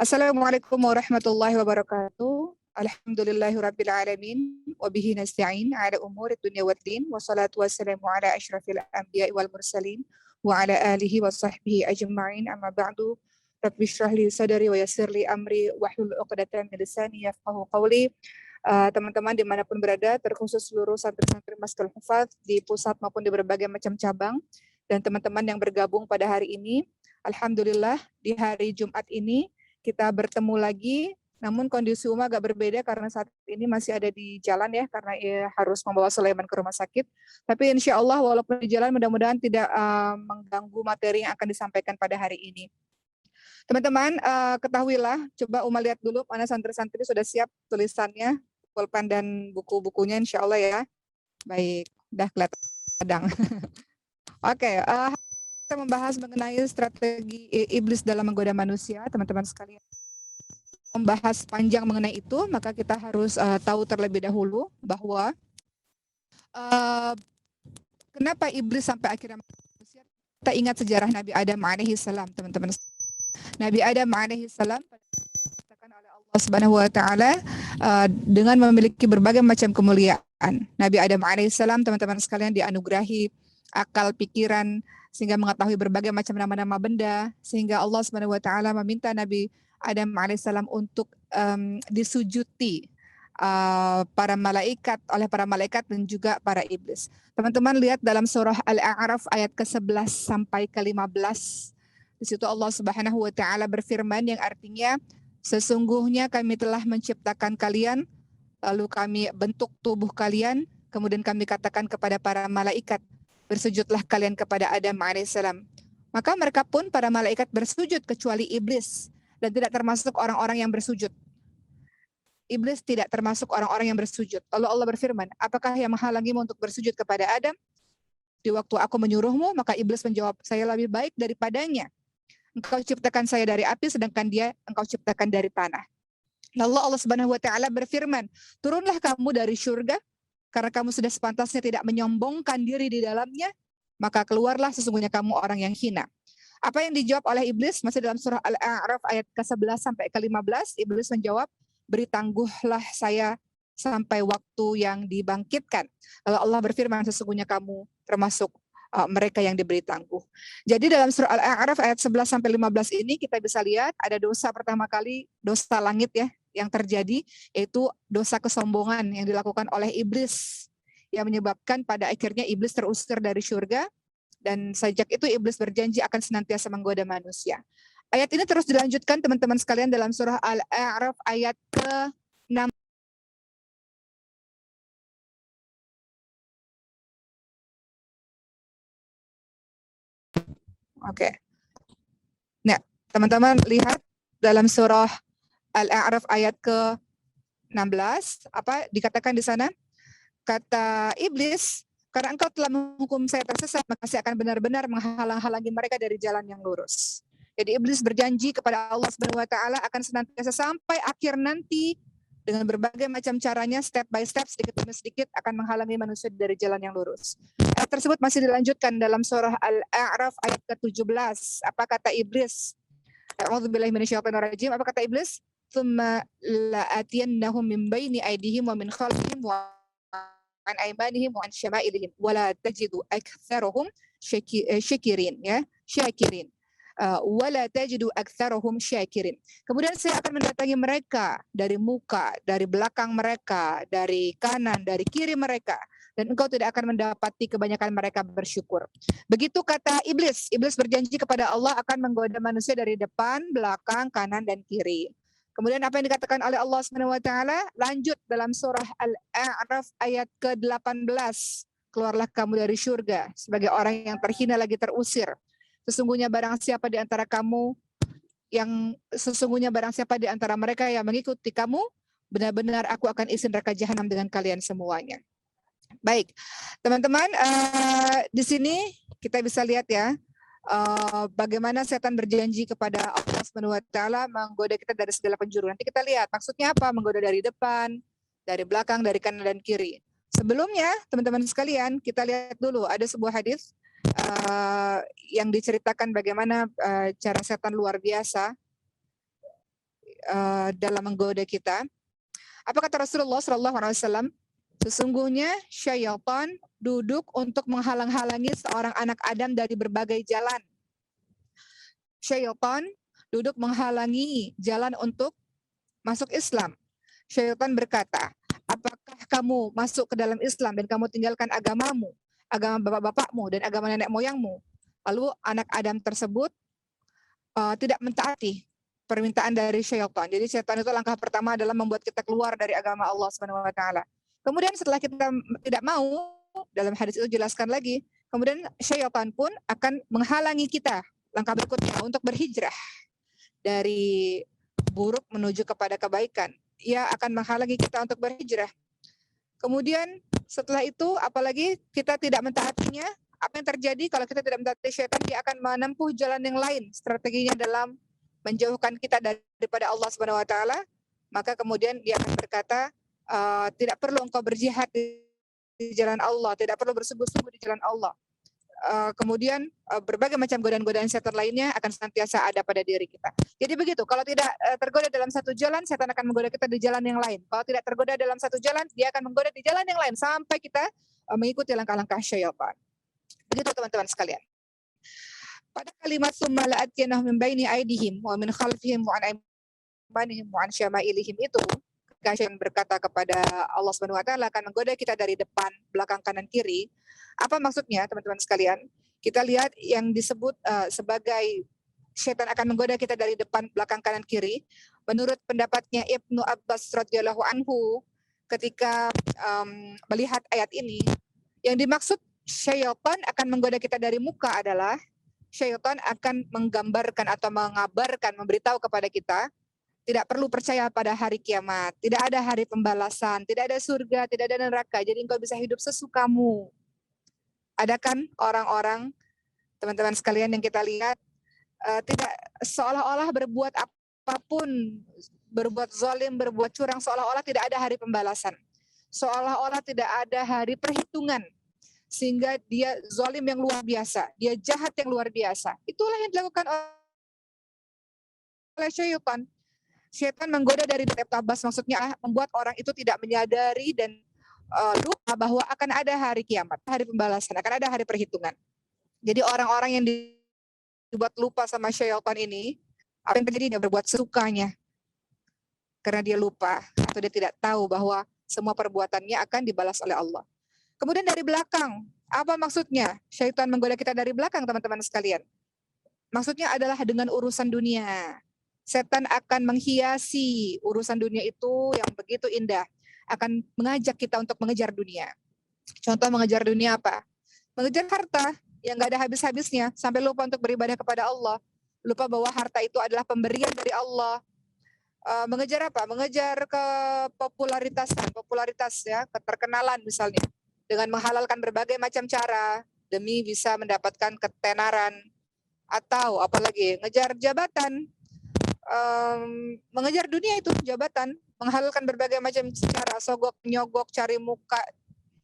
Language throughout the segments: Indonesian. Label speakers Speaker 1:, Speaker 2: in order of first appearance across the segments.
Speaker 1: Assalamualaikum warahmatullahi wabarakatuh. Alhamdulillahirabbil alamin wa bihi nasta'in ala umuri dunya waddin wassalatu wassalamu ala asyrafil anbiya'i wal mursalin wa ala alihi wa sahbihi ajma'in amma ba'du. Rabbi shrah li sadri wa yassir li amri wahlul 'uqdatam min lisani yafqahu qawli. Teman-teman dimanapun berada, terkhusus seluruh santri-santri Masjidil Hufadz di pusat maupun di berbagai macam cabang, dan teman-teman yang bergabung pada hari ini, alhamdulillah di hari Jumat ini kita bertemu lagi, namun kondisi Uma agak berbeda karena saat ini masih ada di jalan ya, karena harus membawa Sulaiman ke rumah sakit. Tapi insya Allah walaupun di jalan mudah-mudahan tidak mengganggu materi yang akan disampaikan pada hari ini. Teman-teman, ketahuilah, coba Uma lihat dulu mana santri-santri sudah siap tulisannya, pulpen dan buku-bukunya insya Allah ya. Baik, udah kelihatan. Oke, kita membahas mengenai strategi iblis dalam menggoda manusia, teman-teman sekalian. Membahas panjang mengenai itu, maka kita harus tahu terlebih dahulu bahwa kenapa iblis sampai akhirnya manusia. Kita ingat sejarah Nabi Adam alaihissalam, teman-teman. Nabi Adam alaihissalam dikatakan oleh Allah Subhanahu wa taala dengan memiliki berbagai macam kemuliaan. Nabi Adam alaihissalam, teman-teman sekalian, dianugerahi akal pikiran sehingga mengetahui berbagai macam nama-nama benda, sehingga Allah Subhanahu wa taala meminta Nabi Adam alaihissalam untuk disujuti oleh para malaikat dan juga para iblis. Teman-teman lihat dalam surah Al-A'raf ayat ke-11 sampai ke-15. Di situ Allah Subhanahu wa taala berfirman yang artinya, sesungguhnya kami telah menciptakan kalian, lalu kami bentuk tubuh kalian, kemudian kami katakan kepada para malaikat, bersujudlah kalian kepada Adam alaihissalam. Maka mereka pun para malaikat bersujud kecuali iblis, dan tidak termasuk orang-orang yang bersujud. Iblis tidak termasuk orang-orang yang bersujud. Lalu Allah berfirman, apakah yang menghalangimu untuk bersujud kepada Adam? Di waktu aku menyuruhmu, maka iblis menjawab, saya lebih baik daripadanya. Engkau ciptakan saya dari api, sedangkan dia engkau ciptakan dari tanah. Lalu Allah Subhanahu wa taala berfirman, turunlah kamu dari syurga, karena kamu sudah sepantasnya tidak menyombongkan diri di dalamnya, maka keluarlah, sesungguhnya kamu orang yang hina. Apa yang dijawab oleh iblis masih dalam surah Al-A'raf ayat ke-11 sampai ke-15. Iblis menjawab, beri tangguhlah saya sampai waktu yang dibangkitkan. Lalu Allah berfirman, sesungguhnya kamu termasuk mereka yang diberi tangguh. Jadi dalam surah Al-A'raf ayat 11 sampai 15 ini kita bisa lihat ada dosa pertama kali, dosa langit ya, yang terjadi, yaitu dosa kesombongan yang dilakukan oleh iblis, yang menyebabkan pada akhirnya iblis terusir dari surga, dan sejak itu iblis berjanji akan senantiasa menggoda manusia. Ayat ini terus dilanjutkan teman-teman sekalian dalam surah Al-A'raf ayat ke-6. Oke. Nah, teman-teman lihat dalam surah Al-A'raf ayat ke-16, apa dikatakan di sana? Kata iblis, karena engkau telah menghukum saya tersesat, maka saya akan benar-benar menghalang-halangi mereka dari jalan yang lurus. Jadi iblis berjanji kepada Allah Subhanahu wa taala akan senantiasa sampai akhir nanti dengan berbagai macam caranya, step by step, sedikit demi sedikit akan menghalangi manusia dari jalan yang lurus. Ayat tersebut masih dilanjutkan dalam surah Al-A'raf ayat ke-17. Apa kata iblis? A'udzubillahi minasyaitonirrajim. Apa kata iblis? Tsumma la'atiyannahum min baini aydihim wa min khalfihim wa an aymanihim wa an syama'ilihim wa la tajidu aktsarahum syakirin, ya, syakirin. Wala tajidu aktsarahum syakirin. Kemudian saya akan mendatangi mereka dari muka, dari belakang mereka, dari kanan, dari kiri mereka, dan engkau tidak akan mendapati kebanyakan mereka bersyukur. Begitu kata iblis. Iblis berjanji kepada Allah akan menggoda manusia dari depan, belakang, kanan, dan kiri. Kemudian apa yang dikatakan oleh Allah Subhanahu wa taala? Lanjut dalam surah Al-A'raf ayat ke-18. Keluarlah kamu dari syurga sebagai orang yang terhina lagi terusir. Sesungguhnya barang siapa di antara mereka yang mengikuti kamu, benar-benar aku akan isi neraka jahanam dengan kalian semuanya. Baik, teman-teman, di sini kita bisa lihat ya, bagaimana setan berjanji kepada Allah Subhanahu wa taala menggoda kita dari segala penjuru. Nanti kita lihat maksudnya apa, menggoda dari depan, dari belakang, dari kanan dan kiri. Sebelumnya, teman-teman sekalian, kita lihat dulu ada sebuah hadis yang diceritakan bagaimana cara setan luar biasa dalam menggoda kita. Apa kata Rasulullah SAW? Sesungguhnya syaitan duduk untuk menghalang-halangi seorang anak Adam dari berbagai jalan. Syaitan duduk menghalangi jalan untuk masuk Islam. Syaitan berkata, apakah kamu masuk ke dalam Islam dan kamu tinggalkan agamamu, agama bapak-bapakmu dan agama nenek moyangmu? Lalu anak Adam tersebut tidak mentaati permintaan dari syaitan. Jadi syaitan itu langkah pertama adalah membuat kita keluar dari agama Allah Subhanahu wa taala. Kemudian setelah kita tidak mau, dalam hadis itu jelaskan lagi, kemudian syaitan pun akan menghalangi kita langkah berikutnya untuk berhijrah dari buruk menuju kepada kebaikan. Ia akan menghalangi kita untuk berhijrah. Kemudian setelah itu apalagi kita tidak mentaatinya, apa yang terjadi kalau kita tidak mentaati syaitan? Dia akan menempuh jalan yang lain. Strateginya dalam menjauhkan kita daripada Allah Subhanahu wa taala. Maka kemudian dia akan berkata, tidak perlu engkau berjihad di jalan Allah, tidak perlu bersungguh-sungguh di jalan Allah. Kemudian berbagai macam godaan-godaan setan lainnya akan senantiasa ada pada diri kita. Jadi begitu, kalau tidak tergoda dalam satu jalan, setan akan menggoda kita di jalan yang lain. Kalau tidak tergoda dalam satu jalan, dia akan menggoda di jalan yang lain sampai kita mengikuti langkah-langkah syaitan. Begitu teman-teman sekalian. Pada kalimat summa la'atyanahum min baini aydihim wa min khalfihim wa an aymanihim wa an syama'ilihim itu, yang berkata kepada Allah Subhanahu wa taala akan menggoda kita dari depan, belakang, kanan, kiri. Apa maksudnya teman-teman sekalian? Kita lihat yang disebut sebagai syaitan akan menggoda kita dari depan, belakang, kanan, kiri. Menurut pendapatnya Ibnu Abbas radhiyallahu anhu ketika melihat ayat ini, yang dimaksud syaitan akan menggoda kita dari muka adalah syaitan akan menggambarkan atau mengabarkan, memberitahu kepada kita tidak perlu percaya pada hari kiamat, tidak ada hari pembalasan, tidak ada surga, tidak ada neraka, jadi engkau bisa hidup sesukamu. Ada kan orang-orang, teman-teman sekalian yang kita lihat, tidak seolah-olah berbuat apapun, berbuat zalim, berbuat curang, seolah-olah tidak ada hari pembalasan. Seolah-olah tidak ada hari perhitungan. Sehingga dia zalim yang luar biasa, dia jahat yang luar biasa. Itulah yang dilakukan oleh syaitan. Syaitan menggoda dari Ibnu Abbas, maksudnya membuat orang itu tidak menyadari dan lupa bahwa akan ada hari kiamat, hari pembalasan, akan ada hari perhitungan. Jadi orang-orang yang dibuat lupa sama syaitan ini, apa yang terjadi? Dia berbuat sesukanya. Karena dia lupa atau dia tidak tahu bahwa semua perbuatannya akan dibalas oleh Allah. Kemudian dari belakang, apa maksudnya? Syaitan menggoda kita dari belakang, teman-teman sekalian. Maksudnya adalah dengan urusan dunia. Setan akan menghiasi urusan dunia itu yang begitu indah. Akan mengajak kita untuk mengejar dunia. Contoh mengejar dunia apa? Mengejar harta yang gak ada habis-habisnya. Sampai lupa untuk beribadah kepada Allah. Lupa bahwa harta itu adalah pemberian dari Allah. Mengejar apa? Mengejar popularitas ya, keterkenalan misalnya. Dengan menghalalkan berbagai macam cara demi bisa mendapatkan ketenaran. Atau apalagi ngejar jabatan. Mengejar dunia itu jabatan, menghalalkan berbagai macam cara, sogok, nyogok, cari muka,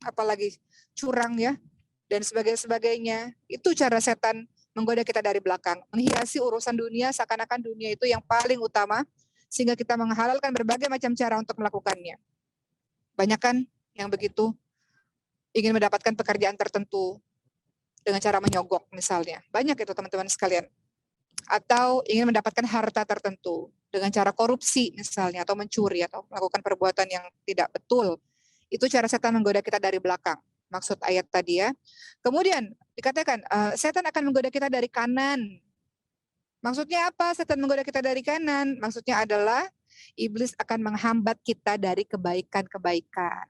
Speaker 1: apalagi curang ya, dan sebagainya. Itu cara setan menggoda kita dari belakang, menghiasi urusan dunia seakan-akan dunia itu yang paling utama, sehingga kita menghalalkan berbagai macam cara untuk melakukannya. Banyak kan yang begitu, ingin mendapatkan pekerjaan tertentu dengan cara menyogok misalnya. Banyak itu teman-teman sekalian. Atau ingin mendapatkan harta tertentu dengan cara korupsi misalnya, atau mencuri, atau melakukan perbuatan yang tidak betul. Itu cara setan menggoda kita dari belakang. Maksud ayat tadi ya. Kemudian dikatakan setan akan menggoda kita dari kanan. Maksudnya apa setan menggoda kita dari kanan? Maksudnya adalah iblis akan menghambat kita dari kebaikan-kebaikan.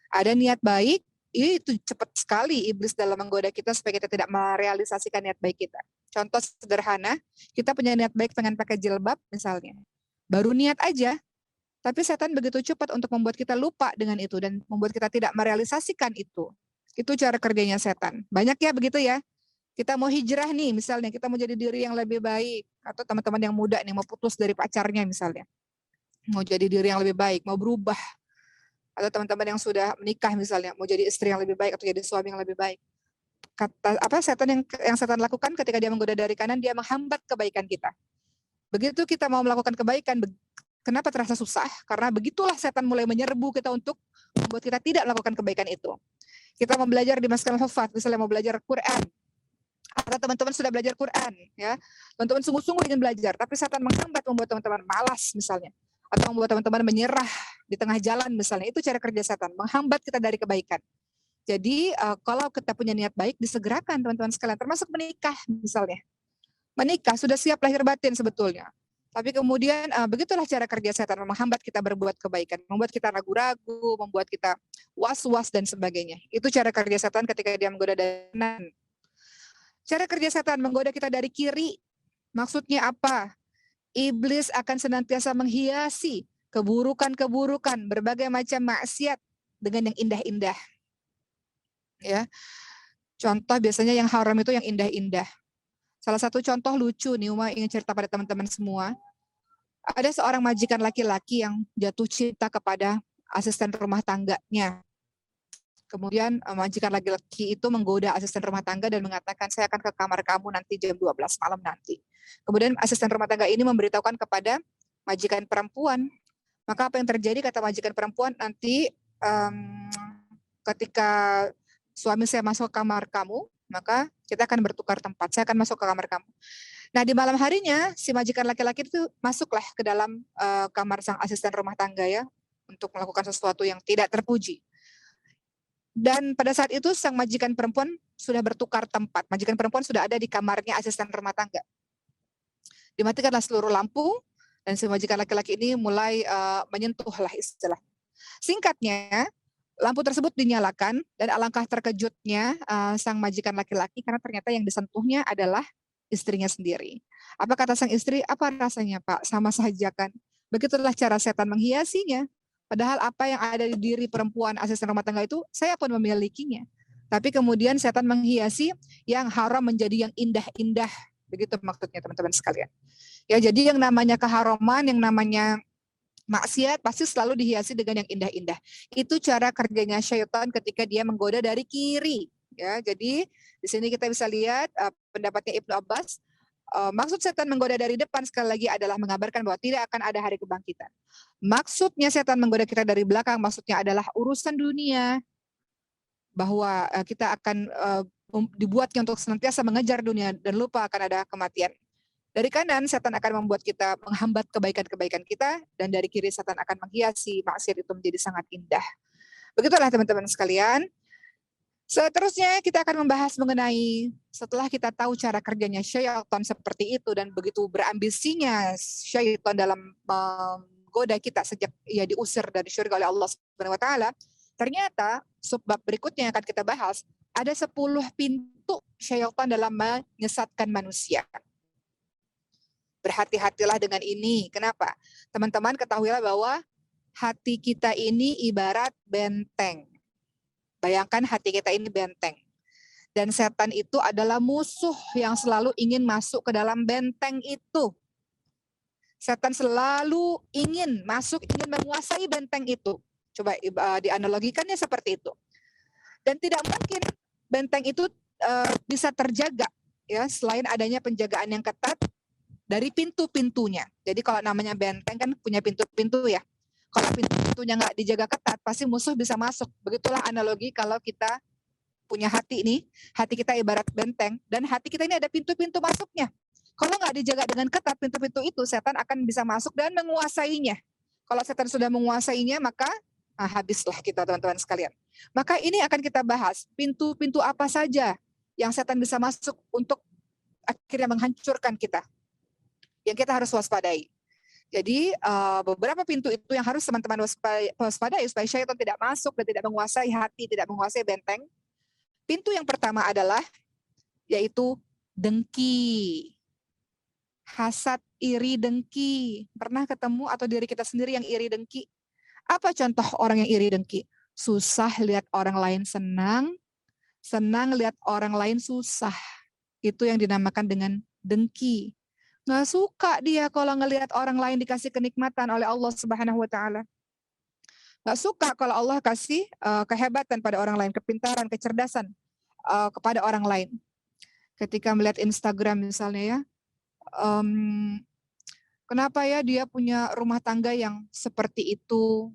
Speaker 1: Ada niat baik, itu cepat sekali iblis dalam menggoda kita supaya kita tidak merealisasikan niat baik kita. Contoh sederhana, kita punya niat baik pengen pakai jilbab misalnya. Baru niat aja, tapi setan begitu cepat untuk membuat kita lupa dengan itu dan membuat kita tidak merealisasikan itu. Itu cara kerjanya setan. Banyak ya begitu ya. Kita mau hijrah nih misalnya, kita mau jadi diri yang lebih baik. Atau teman-teman yang muda nih mau putus dari pacarnya misalnya. Mau jadi diri yang lebih baik, mau berubah. Atau teman-teman yang sudah menikah misalnya, mau jadi istri yang lebih baik atau jadi suami yang lebih baik. Setan yang setan lakukan ketika dia menggoda dari kanan, dia menghambat kebaikan kita. Begitu kita mau melakukan kebaikan, kenapa terasa susah? Karena begitulah setan mulai menyerbu kita untuk membuat kita tidak melakukan kebaikan itu. Kita mau belajar di Masjidil Hufaz, misalnya mau belajar Quran, atau teman-teman sudah belajar Quran, ya, teman-teman sungguh-sungguh ingin belajar, tapi setan menghambat, membuat teman-teman malas misalnya, atau membuat teman-teman menyerah di tengah jalan misalnya. Itu cara kerja setan, menghambat kita dari kebaikan. Jadi kalau kita punya niat baik, disegerakan teman-teman sekalian, termasuk menikah misalnya. Menikah sudah siap lahir batin sebetulnya. Tapi kemudian begitulah cara kerja setan, menghambat kita berbuat kebaikan, membuat kita ragu-ragu, membuat kita was-was dan sebagainya. Itu cara kerja setan ketika dia menggoda dari kanan. Cara kerja setan menggoda kita dari kiri. Maksudnya apa? Iblis akan senantiasa menghiasi keburukan-keburukan, berbagai macam maksiat dengan yang indah-indah. Ya, contoh biasanya yang haram itu yang indah-indah. Salah satu contoh lucu nih, Uma ingin cerita pada teman-teman semua. Ada seorang majikan laki-laki yang jatuh cinta kepada asisten rumah tangganya. Kemudian majikan laki-laki itu menggoda asisten rumah tangga dan mengatakan, saya akan ke kamar kamu nanti jam 12 malam nanti. Kemudian asisten rumah tangga ini memberitahukan kepada majikan perempuan. Maka apa yang terjadi, kata majikan perempuan, nanti ketika suami saya masuk ke kamar kamu, maka kita akan bertukar tempat. Saya akan masuk ke kamar kamu. Nah, di malam harinya si majikan laki-laki itu masuklah ke dalam kamar sang asisten rumah tangga ya, untuk melakukan sesuatu yang tidak terpuji. Dan pada saat itu sang majikan perempuan sudah bertukar tempat. Majikan perempuan sudah ada di kamarnya asisten rumah tangga. Dimatikanlah seluruh lampu dan si majikan laki-laki ini mulai menyentuhlah istilah. Singkatnya, lampu tersebut dinyalakan dan alangkah terkejutnya sang majikan laki-laki karena ternyata yang disentuhnya adalah istrinya sendiri. Apa kata sang istri? Apa rasanya, Pak? Sama saja kan. Begitulah cara setan menghiasinya. Padahal apa yang ada di diri perempuan asisten rumah tangga itu saya pun memilikinya. Tapi kemudian setan menghiasi yang haram menjadi yang indah-indah. Begitu maksudnya teman-teman sekalian. Ya, jadi yang namanya keharaman, yang namanya maksiat pasti selalu dihiasi dengan yang indah-indah. Itu cara kerjanya syaitan ketika dia menggoda dari kiri. Ya, jadi di sini kita bisa lihat pendapatnya Ibnu Abbas. Maksud setan menggoda dari depan sekali lagi adalah mengabarkan bahwa tidak akan ada hari kebangkitan. Maksudnya setan menggoda kita dari belakang, maksudnya adalah urusan dunia, bahwa kita akan dibuatnya untuk senantiasa mengejar dunia dan lupa akan ada kematian. Dari kanan, setan akan membuat kita menghambat kebaikan-kebaikan kita, dan dari kiri setan akan menghiasi maksiat itu menjadi sangat indah. Begitulah teman-teman sekalian. Seterusnya kita akan membahas mengenai setelah kita tahu cara kerjanya syaitan seperti itu dan begitu berambisinya syaitan dalam menggoda kita sejak ia diusir dari surga oleh Allah Subhanahu wa taala. Ternyata subbab berikutnya yang akan kita bahas, ada 10 pintu syaitan dalam menyesatkan manusia. Berhati-hatilah dengan ini. Kenapa? Teman-teman ketahuilah bahwa hati kita ini ibarat benteng. Bayangkan hati kita ini benteng. Dan setan itu adalah musuh yang selalu ingin masuk ke dalam benteng itu. Setan selalu ingin masuk, ingin menguasai benteng itu. Coba dianalogikannya seperti itu. Dan tidak mungkin benteng itu bisa terjaga ya selain adanya penjagaan yang ketat dari pintu-pintunya. Jadi kalau namanya benteng kan punya pintu-pintu ya. Kalau pintu-pintunya nggak dijaga ketat, pasti musuh bisa masuk. Begitulah analogi kalau kita punya hati ini, hati kita ibarat benteng, dan hati kita ini ada pintu-pintu masuknya. Kalau nggak dijaga dengan ketat pintu-pintu itu, setan akan bisa masuk dan menguasainya. Kalau setan sudah menguasainya, maka habislah kita teman-teman sekalian. Maka ini akan kita bahas, pintu-pintu apa saja yang setan bisa masuk untuk akhirnya menghancurkan kita, yang kita harus waspadai. Jadi beberapa pintu itu yang harus teman-teman waspadai supaya syaitan tidak masuk dan tidak menguasai hati, tidak menguasai benteng. Pintu yang pertama adalah yaitu dengki. Hasad, iri, dengki. Pernah ketemu atau diri kita sendiri yang iri dengki? Apa contoh orang yang iri dengki? Susah lihat orang lain senang, senang lihat orang lain susah. Itu yang dinamakan dengan dengki. Nggak suka dia kalau ngelihat orang lain dikasih kenikmatan oleh Allah Subhanahu wa taala. Nggak suka kalau Allah kasih kehebatan pada orang lain, kepintaran, kecerdasan kepada orang lain. Ketika melihat Instagram misalnya ya, Kenapa ya dia punya rumah tangga yang seperti itu,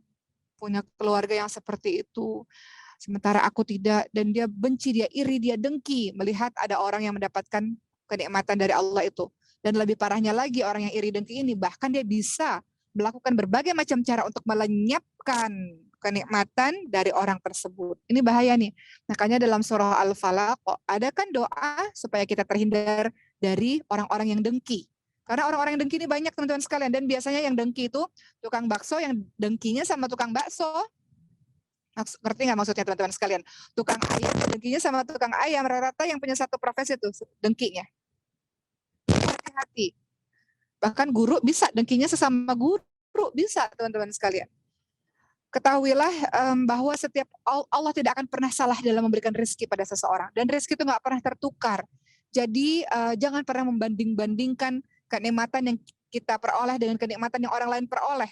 Speaker 1: punya keluarga yang seperti itu, sementara aku tidak, dan dia benci, dia iri, dia dengki melihat ada orang yang mendapatkan kenikmatan dari Allah itu. Dan lebih parahnya lagi, orang yang iri dengki ini bahkan dia bisa melakukan berbagai macam cara untuk melenyapkan kenikmatan dari orang tersebut. Ini bahaya nih. Makanya dalam surah Al-Falaq ada kan doa supaya kita terhindar dari orang-orang yang dengki. Karena orang-orang yang dengki ini banyak teman-teman sekalian, dan biasanya yang dengki itu tukang bakso yang dengkinya sama tukang bakso. Ngerti nggak maksudnya teman-teman sekalian? Tukang ayam dengkinya sama tukang ayam, rata-rata yang punya satu profesi tuh dengkinya. Hati-hati. Bahkan guru bisa dengkinya sesama guru, bisa teman-teman sekalian. Ketahuilah bahwa setiap Allah tidak akan pernah salah dalam memberikan rezeki pada seseorang, dan rezeki itu nggak pernah tertukar. Jadi jangan pernah membanding-bandingkan kenikmatan yang kita peroleh dengan kenikmatan yang orang lain peroleh.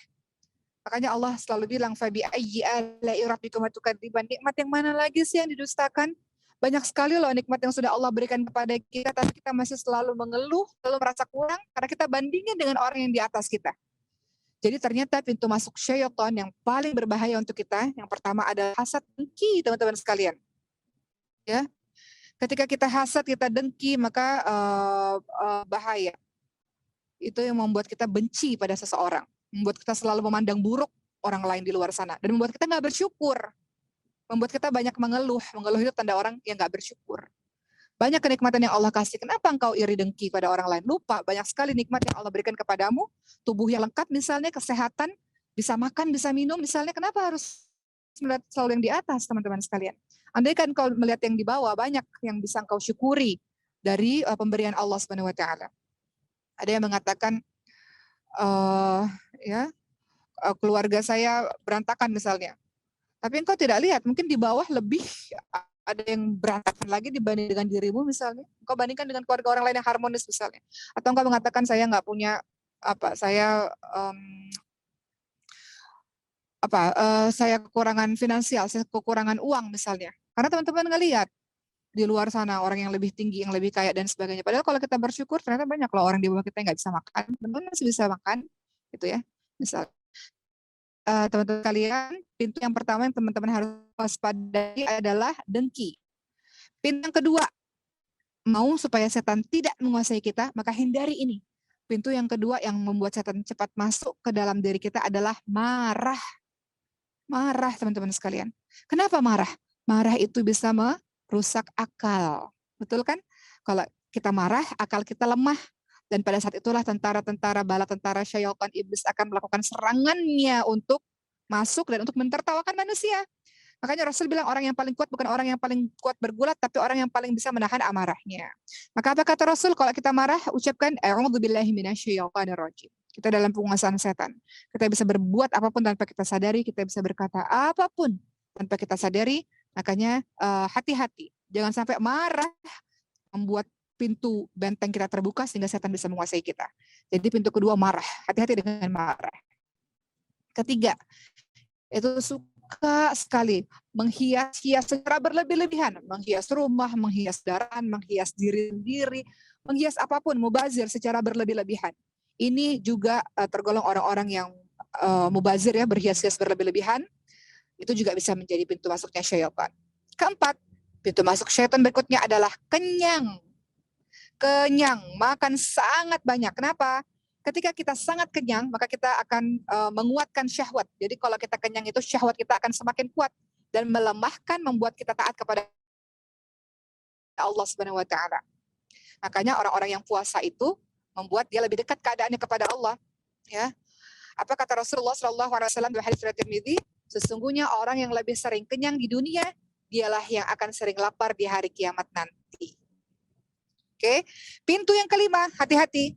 Speaker 1: Makanya Allah selalu bilang, fabi ayyi ala'i rabbikum tukadziban. Nikmat yang mana lagi sih yang didustakan? Banyak sekali loh nikmat yang sudah Allah berikan kepada kita, tapi kita masih selalu mengeluh, selalu merasa kurang karena kita bandingin dengan orang yang di atas kita. Jadi ternyata pintu masuk syaitan yang paling berbahaya untuk kita, yang pertama adalah hasad, dengki, teman-teman sekalian. Ya, ketika kita hasad, kita dengki, maka bahaya. Itu yang membuat kita benci pada seseorang, membuat kita selalu memandang buruk orang lain di luar sana, dan membuat kita nggak bersyukur, membuat kita banyak mengeluh. Mengeluh itu tanda orang yang nggak bersyukur. Banyak kenikmatan yang Allah kasih, kenapa engkau iri dengki pada orang lain? Lupa, banyak sekali nikmat yang Allah berikan kepadamu, tubuh yang lengkap misalnya, kesehatan, bisa makan, bisa minum misalnya, kenapa harus melihat selalu yang di atas, teman-teman sekalian? Andai kan kau melihat yang di bawah, banyak yang bisa engkau syukuri dari pemberian Allah Subhanahu wa taala. Ada yang mengatakan keluarga saya berantakan misalnya. Tapi engkau tidak lihat, mungkin di bawah lebih ada yang berantakan lagi dibanding dengan dirimu misalnya. Engkau bandingkan dengan keluarga orang lain yang harmonis misalnya. Atau engkau mengatakan saya nggak punya saya kekurangan finansial, saya kekurangan uang misalnya. Karena teman-teman ngelihat di luar sana orang yang lebih tinggi, yang lebih kaya dan sebagainya. Padahal kalau kita bersyukur ternyata banyak loh orang di bawah kita yang nggak bisa makan, teman-teman masih bisa makan, gitu ya. Misal teman-teman kalian, pintu yang pertama yang teman-teman harus waspadai adalah dengki. Pintu yang kedua, mau supaya setan tidak menguasai kita, maka hindari ini. Pintu yang kedua yang membuat setan cepat masuk ke dalam diri kita adalah marah. Marah, teman-teman sekalian. Kenapa marah? Marah itu bisa merusak akal. Betul kan? Kalau kita marah, akal kita lemah. Dan pada saat itulah tentara-tentara, bala tentara syaitan iblis akan melakukan serangannya untuk masuk dan untuk mentertawakan manusia. Makanya Rasul bilang orang yang paling kuat bukan orang yang paling kuat bergulat, tapi orang yang paling bisa menahan amarahnya. Maka apa kata Rasul? Kalau kita marah, ucapkan a'udzubillahi minasyaitonirrajim. Kita dalam penguasaan setan. Kita bisa berbuat apapun tanpa kita sadari, kita bisa berkata apapun tanpa kita sadari. Makanya hati-hati. Jangan sampai marah membuat pintu benteng kita terbuka sehingga setan bisa menguasai kita. Jadi pintu kedua marah. Hati-hati dengan marah. Ketiga, itu suka sekali menghias-hias secara berlebih-lebihan. Menghias rumah, menghias kendaraan, menghias diri sendiri, menghias apapun, mubazir secara berlebih-lebihan. Ini juga tergolong orang-orang yang mubazir ya, berhias-hias berlebih-lebihan. Itu juga bisa menjadi pintu masuknya syaitan. Keempat, pintu masuk syaitan berikutnya adalah kenyang. Kenyang, makan sangat banyak. Kenapa? Ketika kita sangat kenyang, maka kita akan menguatkan syahwat. Jadi kalau kita kenyang itu syahwat kita akan semakin kuat dan melemahkan, membuat kita taat kepada Allah Subhanahu wa taala. Makanya orang-orang yang puasa itu membuat dia lebih dekat keadaannya kepada Allah, ya. Apa kata Rasulullah sallallahu alaihi wasallam di hadis riwayat Tirmidzi? Sesungguhnya orang yang lebih sering kenyang di dunia, dialah yang akan sering lapar di hari kiamat nanti. Oke. Pintu yang kelima, hati-hati.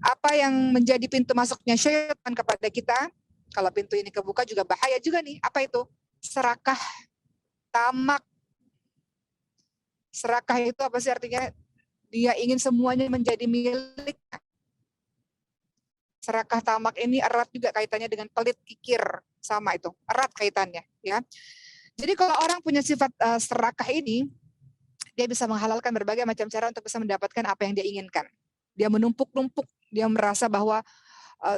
Speaker 1: Apa yang menjadi pintu masuknya syaitan kepada kita? Kalau pintu ini kebuka juga bahaya juga nih. Apa itu? Serakah, tamak. Serakah itu apa sih artinya? Dia ingin semuanya menjadi miliknya. Serakah, tamak ini erat juga kaitannya dengan pelit, kikir, sama itu. Erat kaitannya, ya. Jadi kalau orang punya sifat serakah ini, dia bisa menghalalkan berbagai macam cara untuk bisa mendapatkan apa yang dia inginkan. Dia menumpuk-numpuk, dia merasa bahwa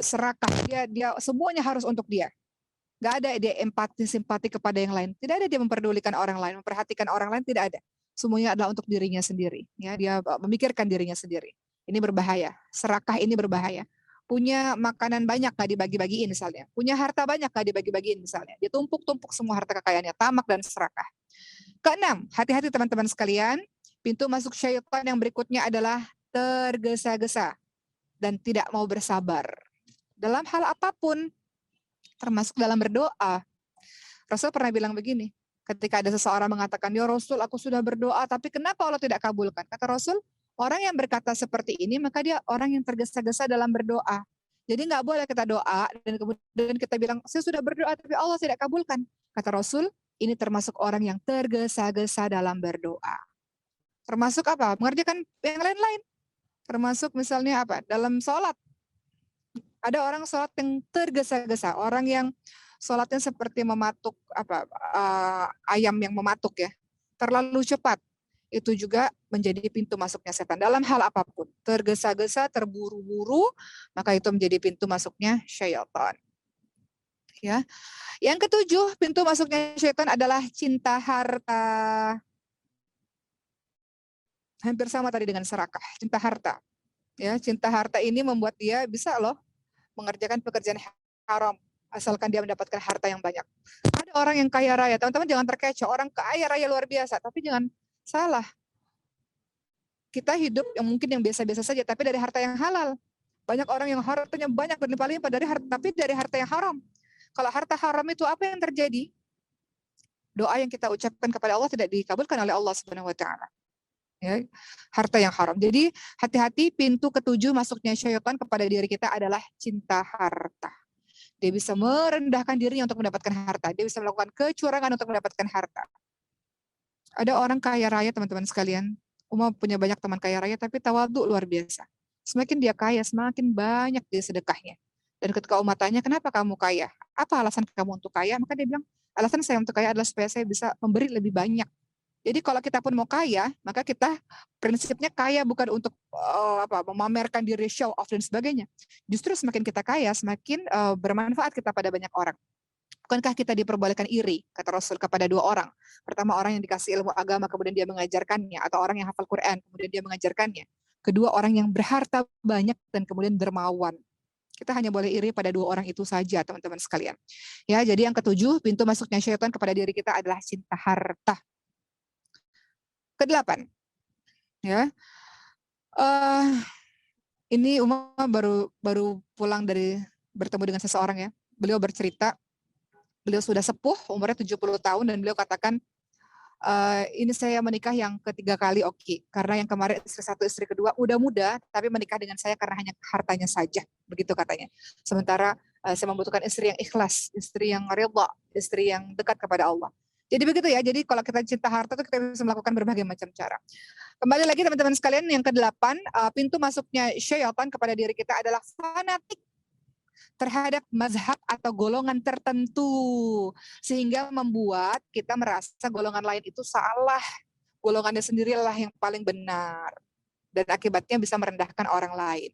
Speaker 1: serakah, dia semuanya harus untuk dia. Nggak ada dia empati, simpati kepada yang lain. Tidak ada dia memperdulikan orang lain, memperhatikan orang lain, tidak ada. Semuanya adalah untuk dirinya sendiri. Ya, dia memikirkan dirinya sendiri. Ini berbahaya. Serakah ini berbahaya. Punya makanan banyak nggak dibagi-bagiin misalnya. Punya harta banyak nggak dibagi-bagiin misalnya. Dia tumpuk-tumpuk semua harta kekayaannya. Tamak dan serakah. Keenam, hati-hati teman-teman sekalian. Pintu masuk syaitan yang berikutnya adalah tergesa-gesa dan tidak mau bersabar. Dalam hal apapun, termasuk dalam berdoa. Rasul pernah bilang begini, ketika ada seseorang mengatakan, ya Rasul aku sudah berdoa, tapi kenapa Allah tidak kabulkan? Kata Rasul, orang yang berkata seperti ini, maka dia orang yang tergesa-gesa dalam berdoa. Jadi nggak boleh kita doa, dan kemudian kita bilang, saya sudah berdoa, tapi Allah tidak kabulkan. Kata Rasul, ini termasuk orang yang tergesa-gesa dalam berdoa. Termasuk apa? Mengerjakan yang lain-lain. Termasuk misalnya apa? Dalam sholat. Ada orang sholat yang tergesa-gesa, orang yang sholatnya seperti mematuk ayam yang mematuk ya, terlalu cepat. Itu juga menjadi pintu masuknya setan dalam hal apapun. Tergesa-gesa, terburu-buru, maka itu menjadi pintu masuknya syaitan. Ya. Yang ketujuh, pintu masuknya syaitan adalah cinta harta. Hampir sama tadi dengan serakah, cinta harta. Ya, cinta harta ini membuat dia bisa loh mengerjakan pekerjaan haram asalkan dia mendapatkan harta yang banyak. Ada orang yang kaya raya, teman-teman jangan terkecoh, orang kaya raya luar biasa, tapi jangan salah. Kita hidup yang mungkin yang biasa-biasa saja, tapi dari harta yang halal. Banyak orang yang hartanya banyak berlimpah-limpah tapi dari harta yang haram. Kalau harta haram itu apa yang terjadi? Doa yang kita ucapkan kepada Allah tidak dikabulkan oleh Allah Subhanahu wa taala. Ya, harta yang haram. Jadi hati-hati, pintu ketujuh masuknya syaitan kepada diri kita adalah cinta harta. Dia bisa merendahkan dirinya untuk mendapatkan harta. Dia bisa melakukan kecurangan untuk mendapatkan harta. Ada orang kaya raya teman-teman sekalian. Umar punya banyak teman kaya raya tapi tawadhu luar biasa. Semakin dia kaya, semakin banyak dia sedekahnya. Dan ketika Umar tanya, kenapa kamu kaya? Apa alasan kamu untuk kaya? Maka dia bilang, alasan saya untuk kaya adalah supaya saya bisa memberi lebih banyak. Jadi kalau kita pun mau kaya, maka kita prinsipnya kaya bukan untuk memamerkan diri, show off dan sebagainya. Justru semakin kita kaya, semakin bermanfaat kita pada banyak orang. Bukankah kita diperbolehkan iri, kata Rasul kepada dua orang. Pertama orang yang dikasih ilmu agama, kemudian dia mengajarkannya. Atau orang yang hafal Quran, kemudian dia mengajarkannya. Kedua orang yang berharta banyak dan kemudian dermawan. Kita hanya boleh iri pada dua orang itu saja, teman-teman sekalian. Ya, jadi yang ketujuh, pintu masuknya syaitan kepada diri kita adalah cinta harta. Kedelapan, ya, ini Uma baru pulang dari bertemu dengan seseorang ya. Beliau bercerita, beliau sudah sepuh, umurnya 70 tahun dan beliau katakan, ini saya menikah yang ketiga kali karena yang kemarin istri satu, istri kedua udah muda, tapi menikah dengan saya karena hanya hartanya saja, begitu katanya. Sementara saya membutuhkan istri yang ikhlas, istri yang ridha, istri yang dekat kepada Allah. Jadi begitu ya, jadi kalau kita cinta harta itu kita bisa melakukan berbagai macam cara. Kembali lagi teman-teman sekalian, yang kedelapan, pintu masuknya syaitan kepada diri kita adalah fanatik terhadap mazhab atau golongan tertentu. Sehingga membuat kita merasa golongan lain itu salah. Golongannya sendirilah yang paling benar. Dan akibatnya bisa merendahkan orang lain.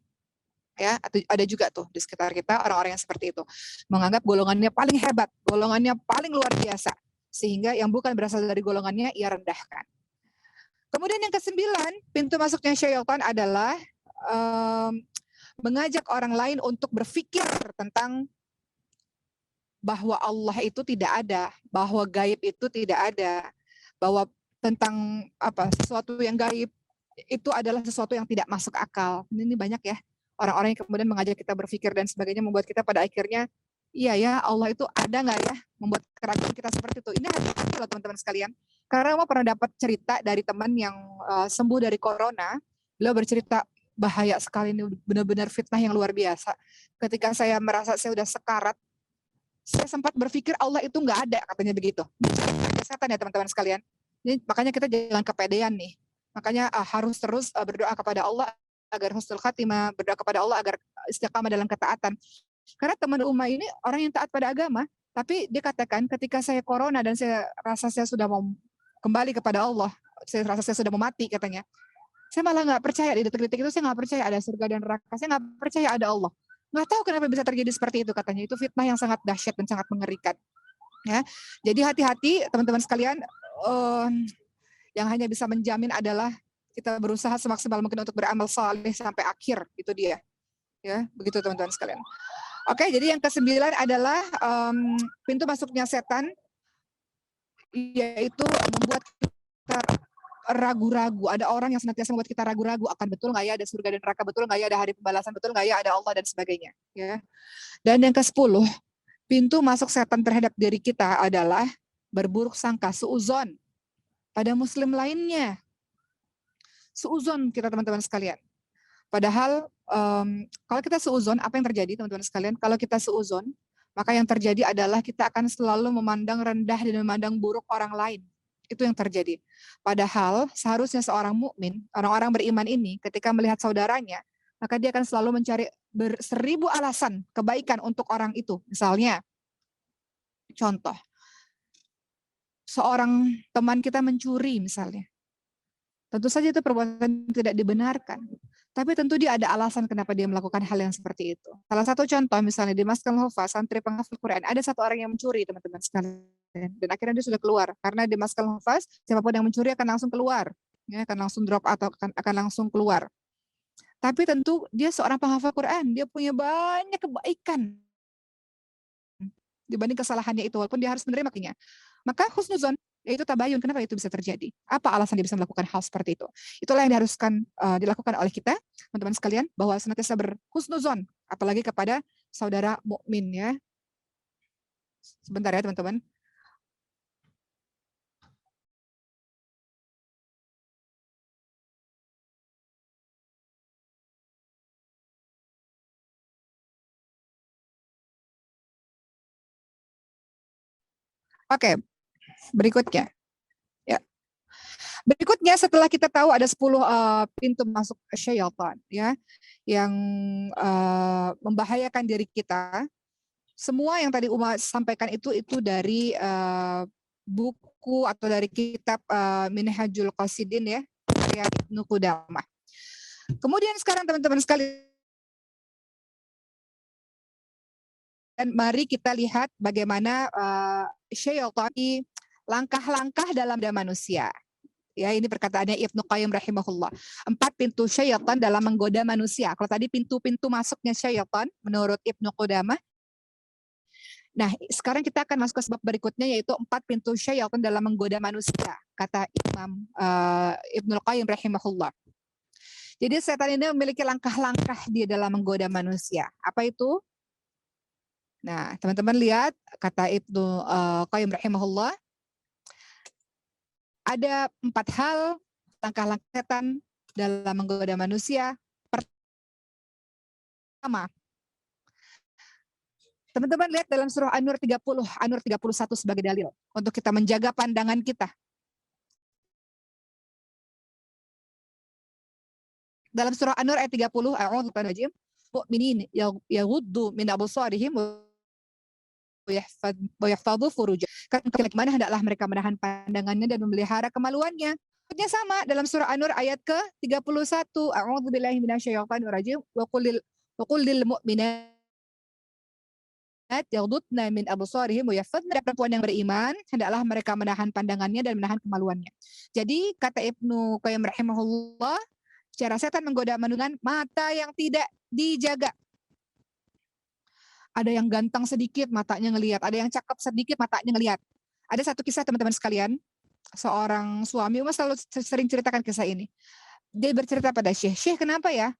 Speaker 1: Ya, ada juga tuh di sekitar kita orang-orang yang seperti itu. Menganggap golongannya paling hebat, golongannya paling luar biasa. Sehingga yang bukan berasal dari golongannya ia rendahkan. Kemudian yang kesembilan, pintu masuknya syaitan adalah mengajak orang lain untuk berpikir tentang bahwa Allah itu tidak ada, bahwa gaib itu tidak ada, bahwa tentang sesuatu yang gaib itu adalah sesuatu yang tidak masuk akal. Ini banyak ya orang-orang yang kemudian mengajak kita berpikir dan sebagainya, membuat kita pada akhirnya iya ya, Allah itu ada nggak ya? Membuat keraguan kita seperti itu. Ini hati-hati loh teman-teman sekalian. Karena Oma pernah dapat cerita dari teman yang sembuh dari corona. Beliau bercerita, bahaya sekali, ini benar-benar fitnah yang luar biasa. Ketika saya merasa saya udah sekarat, saya sempat berpikir Allah itu nggak ada, katanya begitu. Setan ya teman-teman sekalian. Jadi, makanya kita jangan kepedean nih. Makanya harus terus berdoa kepada Allah agar husnul khatimah, berdoa kepada Allah agar istiqamah dalam ketaatan. Karena teman Uma ini orang yang taat pada agama, tapi dia katakan ketika saya corona dan saya rasa saya sudah mau kembali kepada Allah, saya rasa saya sudah mau mati katanya. Saya malah nggak percaya di detik-detik itu, saya nggak percaya ada surga dan neraka, saya nggak percaya ada Allah. Nggak tahu kenapa bisa terjadi seperti itu katanya. Itu fitnah yang sangat dahsyat dan sangat mengerikan. Ya, jadi hati-hati teman-teman sekalian. Yang hanya bisa menjamin adalah kita berusaha semaksimal mungkin untuk beramal saleh sampai akhir. Itu dia. Ya, begitu teman-teman sekalian. Oke, jadi yang ke-9 adalah pintu masuknya setan, yaitu membuat kita ragu-ragu. Ada orang yang senantiasa membuat kita ragu-ragu akan betul nggak ya ada surga dan neraka, betul nggak ya ada hari pembalasan, betul nggak ya ada Allah dan sebagainya. Ya. Dan yang ke-10, pintu masuk setan terhadap diri kita adalah berburuk sangka, suuzon pada muslim lainnya. Suuzon kita teman-teman sekalian. Padahal kalau kita suuzon, apa yang terjadi teman-teman sekalian? Kalau kita suuzon, maka yang terjadi adalah kita akan selalu memandang rendah dan memandang buruk orang lain. Itu yang terjadi. Padahal seharusnya seorang mukmin, orang-orang beriman ini ketika melihat saudaranya, maka dia akan selalu mencari seribu alasan kebaikan untuk orang itu. Misalnya, contoh, seorang teman kita mencuri misalnya. Tentu saja itu perbuatan tidak dibenarkan. Tapi tentu dia ada alasan kenapa dia melakukan hal yang seperti itu. Salah satu contoh misalnya di Masjidil Hufaz, santri penghafal Quran, ada satu orang yang mencuri teman-teman sekalian. Dan akhirnya dia sudah keluar. Karena di Masjidil Hufaz, siapapun yang mencuri akan langsung keluar. Ya, akan langsung drop atau akan langsung keluar. Tapi tentu dia seorang penghafal Quran. Dia punya banyak kebaikan dibanding kesalahannya itu. Walaupun dia harus menerima. Maka husnuzon, yaitu tabayun, kenapa itu bisa terjadi? Apa alasan dia bisa melakukan hal seperti itu? Itulah yang diharuskan dilakukan oleh kita, teman-teman sekalian, bahwa senantiasa berhusnuzon, apalagi kepada saudara mukmin ya. Sebentar ya teman-teman. Oke, berikutnya. Ya. Berikutnya setelah kita tahu ada 10 pintu masuk syaitan ya yang membahayakan diri kita. Semua yang tadi Uma sampaikan itu dari buku atau dari kitab Minhajul Qasidin ya, karya Ibnu Qudamah. Kemudian sekarang teman-teman sekalian, mari kita lihat bagaimana syaitan langkah-langkah dalam manusia. Ya, ini perkataannya Ibnu Qayyim rahimahullah. 4 pintu syaitan dalam menggoda manusia. Kalau tadi pintu-pintu masuknya syaitan menurut Ibnu Qudamah. Nah, sekarang kita akan masuk ke sebab berikutnya yaitu 4 pintu syaitan dalam menggoda manusia, kata Imam Ibnu Qayyim rahimahullah. Jadi setan ini memiliki langkah-langkah dia dalam menggoda manusia. Apa itu? Nah, teman-teman lihat kata Ibnu Qayyim rahimahullah, ada 4 hal langkah-langkah setan dalam menggoda manusia. Pertama, teman-teman lihat dalam surah An-Nur 30, An-Nur 31 sebagai dalil untuk kita menjaga pandangan kita. Dalam surah An-Nur ayat 30, a'udzu billahi mu'minin yaghuddu min absarihim wa yahfadhu furujah. Bagaimana hendaklah mereka menahan pandangannya dan memelihara kemaluannya. Maksudnya sama dalam surah An-Nur ayat ke-31, a'udzu billahi minasyaitonir rajim wa qul lil mu'minat yaghdudna min absarihim wa yahfadna. Perempuan yang beriman hendaklah mereka menahan pandangannya dan menahan kemaluannya. Jadi kata Ibnu Qayyim rahimahullah, cara setan menggoda manusia, mata yang tidak dijaga. Ada yang ganteng sedikit, matanya ngelihat. Ada yang cakep sedikit, matanya ngelihat. Ada satu kisah teman-teman sekalian, seorang suami, Uma selalu sering ceritakan kisah ini. Dia bercerita pada Syekh, Syekh kenapa ya?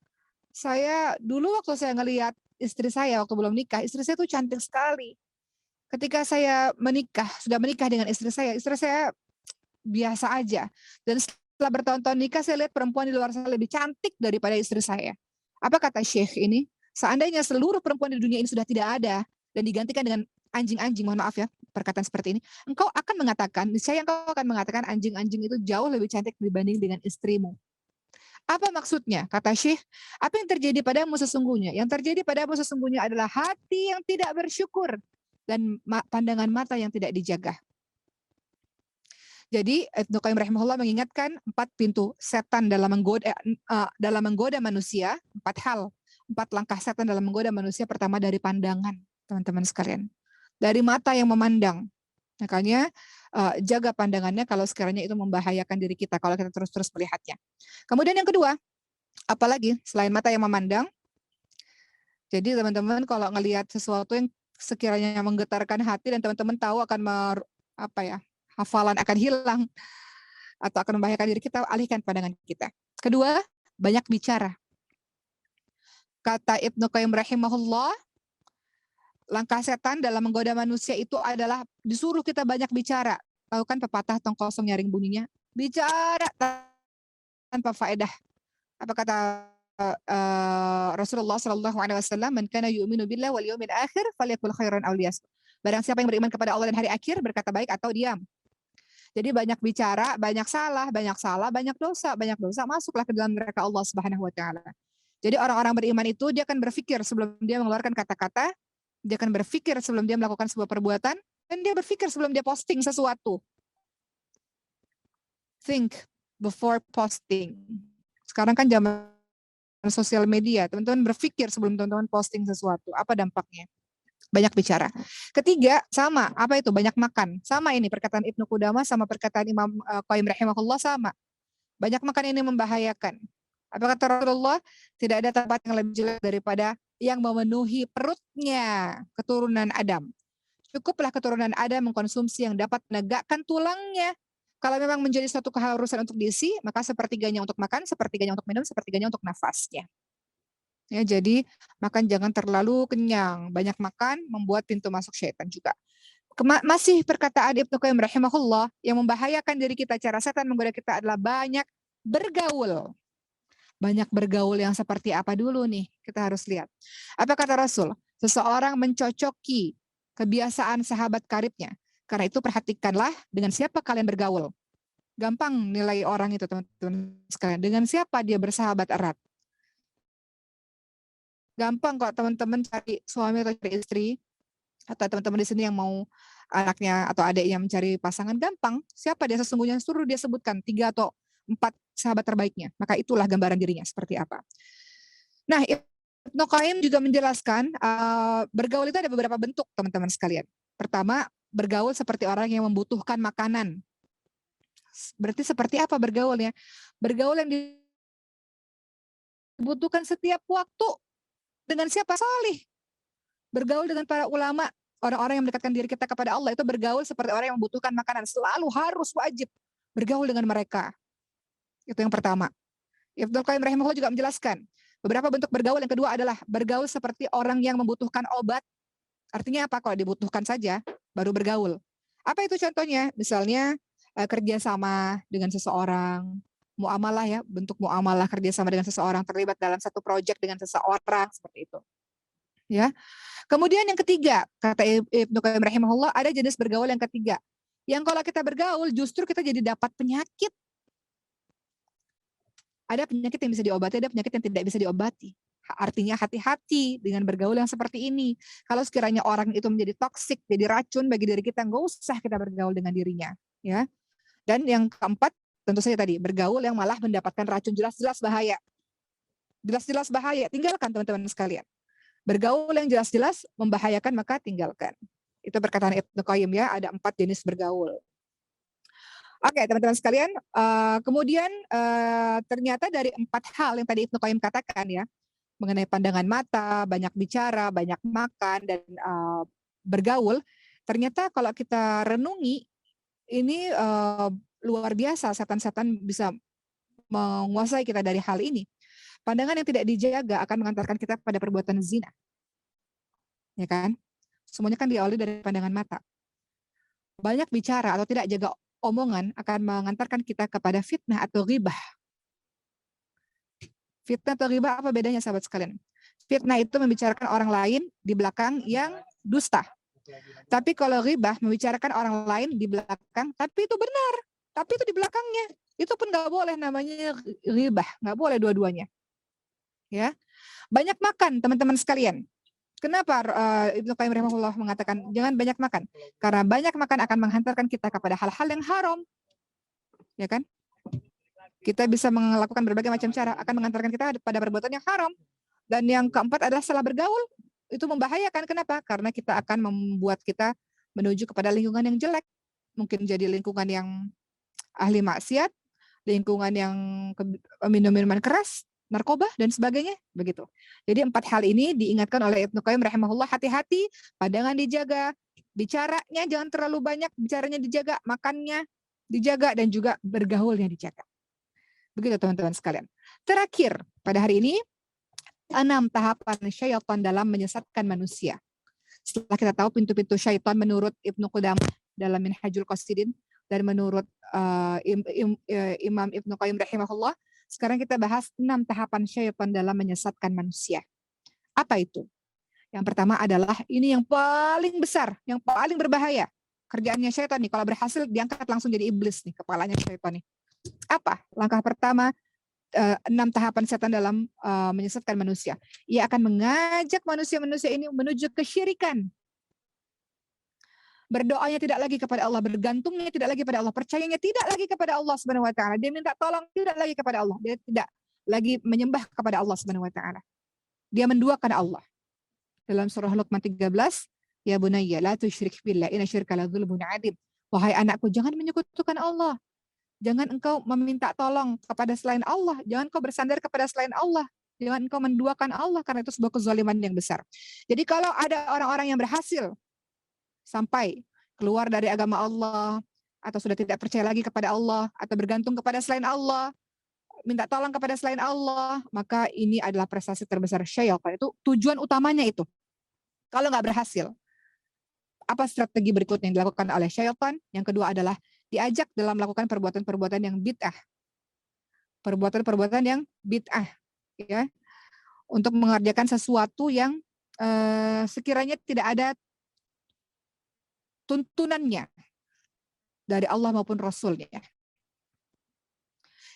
Speaker 1: Saya dulu waktu saya ngelihat istri saya waktu belum nikah, istri saya tuh cantik sekali. Ketika saya sudah menikah dengan istri saya biasa aja. Dan setelah bertahun-tahun nikah, saya lihat perempuan di luar sana lebih cantik daripada istri saya. Apa kata Syekh ini? Seandainya seluruh perempuan di dunia ini sudah tidak ada dan digantikan dengan anjing-anjing, mohon maaf ya perkataan seperti ini, engkau akan mengatakan anjing-anjing itu jauh lebih cantik dibanding dengan istrimu. Apa maksudnya? Kata Syekh, apa yang terjadi padamu sesungguhnya? Yang terjadi padamu sesungguhnya adalah hati yang tidak bersyukur dan pandangan mata yang tidak dijaga. Jadi Ibnu Qayyim rahimahullah mengingatkan 4 pintu setan dalam menggoda manusia, 4 hal. 4 langkah setan dalam menggoda manusia. Pertama dari pandangan, teman-teman sekalian. Dari mata yang memandang. Makanya jaga pandangannya kalau sekiranya itu membahayakan diri kita kalau kita terus-terus melihatnya. Kemudian yang kedua, apalagi selain mata yang memandang. Jadi teman-teman kalau ngelihat sesuatu yang sekiranya menggetarkan hati dan teman-teman tahu akan hafalan akan hilang atau akan membahayakan diri kita, alihkan pandangan kita. Kedua, banyak bicara. Kata Ibnu Qayyim rahimahullah, langkah setan dalam menggoda manusia itu adalah disuruh kita banyak bicara. Tahu kan pepatah tong kosong nyaring bunyinya? Bicara tanpa faedah. Apa kata Rasulullah Shallallahu Alaihi Wasallam, "Man kana yu'minu billah wal yawmil akhir falyakul khairan aw liyasmut." Barang siapa yang beriman kepada Allah dan hari akhir, berkata baik atau diam. Jadi banyak bicara, banyak salah, banyak dosa masuklah ke dalam neraka Allah Subhanahu wa taala. Jadi orang-orang beriman itu dia akan berpikir sebelum dia mengeluarkan kata-kata, dia akan berpikir sebelum dia melakukan sebuah perbuatan, dan dia berpikir sebelum dia posting sesuatu. Think before posting. Sekarang kan zaman sosial media, teman-teman berpikir sebelum teman-teman posting sesuatu, apa dampaknya? Banyak bicara. Ketiga, sama, apa itu? Banyak makan. Sama ini perkataan Ibnu Qudamah sama perkataan Imam Qayyim rahimahullah sama. Banyak makan ini membahayakan. Apa kata Rasulullah? Tidak ada tempat yang lebih jelek daripada yang memenuhi perutnya keturunan Adam. Cukuplah keturunan Adam mengkonsumsi yang dapat menegakkan tulangnya. Kalau memang menjadi suatu keharusan untuk diisi, maka sepertiganya untuk makan, sepertiganya untuk minum, sepertiganya untuk nafasnya. Ya, jadi makan jangan terlalu kenyang. Banyak makan membuat pintu masuk syaitan juga. Masih perkataan Ibnu Qayyim rahimahullah, yang membahayakan diri kita, cara setan menggoda kita adalah banyak bergaul. Banyak bergaul yang seperti apa dulu nih? Kita harus lihat. Apa kata Rasul? Seseorang mencocoki kebiasaan sahabat karibnya. Karena itu perhatikanlah dengan siapa kalian bergaul. Gampang nilai orang itu teman-teman sekalian. Dengan siapa dia bersahabat erat. Gampang kok teman-teman cari suami atau cari istri. Atau teman-teman di sini yang mau anaknya atau adiknya mencari pasangan, gampang. Siapa dia sesungguhnya, suruh dia sebutkan 3 atau 4 sahabat terbaiknya. Maka itulah gambaran dirinya seperti apa. Nah, Ibnu Qayyim juga menjelaskan bergaul itu ada beberapa bentuk teman-teman sekalian. Pertama, bergaul seperti orang yang membutuhkan makanan. Berarti seperti apa bergaulnya? Bergaul yang dibutuhkan setiap waktu. Dengan siapa? Salih. Bergaul dengan para ulama, orang-orang yang mendekatkan diri kita kepada Allah, itu bergaul seperti orang yang membutuhkan makanan. Selalu harus wajib bergaul dengan mereka. Itu yang pertama. Ibnu Qayyim rahimahullah juga menjelaskan beberapa bentuk bergaul. Yang kedua adalah bergaul seperti orang yang membutuhkan obat. Artinya apa? Kalau dibutuhkan saja baru bergaul. Apa itu contohnya? Misalnya kerjasama dengan seseorang, muamalah ya, bentuk muamalah kerjasama dengan seseorang, terlibat dalam satu proyek dengan seseorang, seperti itu. Ya. Kemudian yang ketiga, kata Ibnu Qayyim rahimahullah, ada jenis bergaul yang ketiga. Yang kalau kita bergaul justru kita jadi dapat penyakit. Ada penyakit yang bisa diobati, ada penyakit yang tidak bisa diobati. Artinya hati-hati dengan bergaul yang seperti ini. Kalau sekiranya orang itu menjadi toksik, jadi racun bagi diri kita, nggak usah kita bergaul dengan dirinya. Ya. Dan yang keempat, tentu saja tadi, bergaul yang malah mendapatkan racun, jelas-jelas bahaya. Jelas-jelas bahaya, tinggalkan teman-teman sekalian. Bergaul yang jelas-jelas membahayakan, maka tinggalkan. Itu perkataan Ibnu Qayyim ya, ada 4 jenis bergaul. Oke, teman-teman sekalian, kemudian ternyata dari 4 hal yang tadi Ibnu Qayyim katakan ya, mengenai pandangan mata, banyak bicara, banyak makan, dan bergaul, ternyata kalau kita renungi, ini luar biasa, setan-setan bisa menguasai kita dari hal ini. Pandangan yang tidak dijaga akan mengantarkan kita pada perbuatan zina. Ya kan? Semuanya kan diawali dari pandangan mata. Banyak bicara atau tidak jaga omongan akan mengantarkan kita kepada fitnah atau ghibah. Fitnah atau ghibah apa bedanya sahabat sekalian? Fitnah itu membicarakan orang lain di belakang yang dusta. Tapi kalau ghibah membicarakan orang lain di belakang, tapi itu benar. Tapi itu di belakangnya. Itu pun nggak boleh, namanya ghibah. Nggak boleh dua-duanya. Ya, banyak makan teman-teman sekalian. Kenapa Ibnu Qayyim rahimahullah mengatakan jangan banyak makan? Karena banyak makan akan menghantarkan kita kepada hal-hal yang haram, ya kan? Kita bisa melakukan berbagai macam cara akan mengantarkan kita pada perbuatan yang haram. Dan yang keempat adalah salah bergaul. Itu membahayakan. Kenapa? Karena kita akan membuat kita menuju kepada lingkungan yang jelek. Mungkin jadi lingkungan yang ahli maksiat, lingkungan yang minum minuman keras, narkoba, dan sebagainya. Begitu. Jadi 4 hal ini diingatkan oleh Ibnu Qayyim rahimahullah, hati-hati, pandangan dijaga, bicaranya jangan terlalu banyak, bicaranya dijaga, makannya dijaga, dan juga bergaulnya dijaga. Begitu teman-teman sekalian. Terakhir, pada hari ini, 6 tahapan syaitan dalam menyesatkan manusia. Setelah kita tahu pintu-pintu syaitan menurut Ibnu Qudamah dalam Minhajul Qasidin dan menurut Imam Ibnu Qayyim rahimahullah, sekarang kita bahas 6 tahapan syaitan dalam menyesatkan manusia. Apa itu? Yang pertama adalah ini yang paling besar, yang paling berbahaya. Kerjaannya syaitan nih, kalau berhasil diangkat langsung jadi iblis nih, kepalanya syaitan nih. Apa? Langkah pertama, 6 tahapan setan dalam menyesatkan manusia. Ia akan mengajak manusia-manusia ini menuju kesyirikan. Berdoanya tidak lagi kepada Allah, bergantungnya tidak lagi pada Allah, percayanya tidak lagi kepada Allah Subhanahu wa taala. Dia minta tolong tidak lagi kepada Allah. Dia tidak lagi menyembah kepada Allah Subhanahu wa taala. Dia menduakan Allah. Dalam surah Luqman 13, ya bunayya la tusyrik billah inna syirka la dzulmun adzim. Wahai anakku, jangan menyekutukan Allah. Jangan engkau meminta tolong kepada selain Allah. Jangan engkau bersandar kepada selain Allah. Jangan engkau menduakan Allah, karena itu sebuah kezaliman yang besar. Jadi kalau ada orang-orang yang berhasil sampai keluar dari agama Allah, atau sudah tidak percaya lagi kepada Allah, atau bergantung kepada selain Allah, minta tolong kepada selain Allah, maka ini adalah prestasi terbesar syaitan. Itu tujuan utamanya itu. Kalau nggak berhasil, apa strategi berikutnya yang dilakukan oleh syaitan? Yang kedua adalah diajak dalam melakukan perbuatan-perbuatan yang bid'ah. Perbuatan-perbuatan yang bid'ah, ya. Untuk mengerjakan sesuatu yang sekiranya tidak ada tuntunannya dari Allah maupun Rasulnya.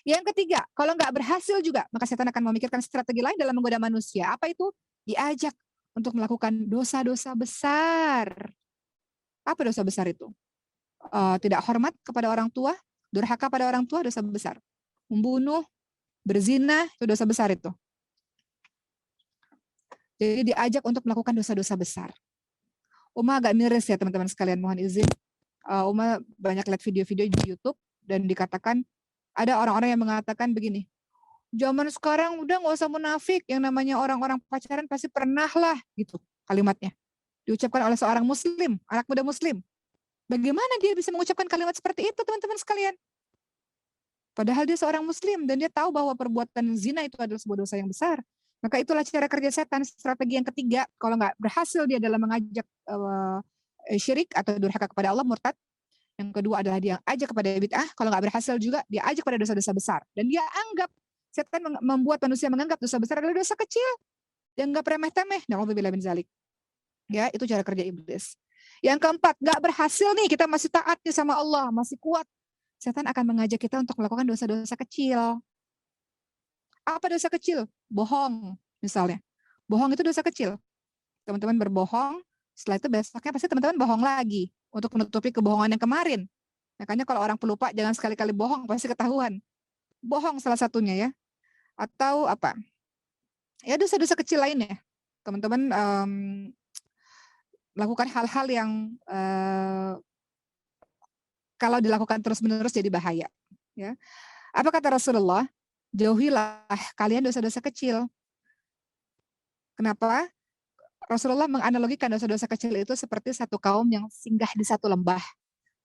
Speaker 1: Yang ketiga, kalau nggak berhasil juga, maka setan akan memikirkan strategi lain dalam menggoda manusia. Apa itu? Diajak untuk melakukan dosa-dosa besar. Apa dosa besar itu? Tidak hormat kepada orang tua, durhaka pada orang tua, dosa besar. Membunuh, berzina, itu dosa besar itu. Jadi diajak untuk melakukan dosa-dosa besar. Uma agak miris ya teman-teman sekalian, mohon izin. Uma banyak lihat video-video di YouTube dan dikatakan ada orang-orang yang mengatakan begini, zaman sekarang udah nggak usah munafik, yang namanya orang-orang pacaran pasti pernah lah, gitu kalimatnya. Diucapkan oleh seorang muslim, anak muda muslim. Bagaimana dia bisa mengucapkan kalimat seperti itu teman-teman sekalian? Padahal dia seorang muslim dan dia tahu bahwa perbuatan zina itu adalah sebuah dosa yang besar. Maka itulah cara kerja setan. Strategi yang ketiga, kalau nggak berhasil dia dalam mengajak syirik atau durhaka kepada Allah, murtad. Yang kedua adalah dia ajak kepada bid'ah. Kalau nggak berhasil juga dia ajak pada dosa-dosa besar. Dan dia anggap, setan membuat manusia menganggap dosa besar adalah dosa kecil. Dia anggap remeh-temeh. Na'udzubillah min dzalik. Ya, itu cara kerja iblis. Yang keempat, nggak berhasil nih, kita masih taat nih sama Allah, masih kuat. Setan akan mengajak kita untuk melakukan dosa-dosa kecil. Apa dosa kecil? Bohong, misalnya. Bohong itu dosa kecil. Teman-teman berbohong, setelah itu besoknya pasti teman-teman bohong lagi untuk menutupi kebohongan yang kemarin. Makanya kalau orang pelupa jangan sekali-kali bohong, pasti ketahuan. Bohong salah satunya ya. Atau apa? Ya dosa-dosa kecil lainnya. Teman-teman melakukan hal-hal yang kalau dilakukan terus-menerus jadi bahaya. Ya. Apa kata Rasulullah? Jauhilah kalian dosa-dosa kecil. Kenapa? Rasulullah menganalogikan dosa-dosa kecil itu seperti satu kaum yang singgah di satu lembah.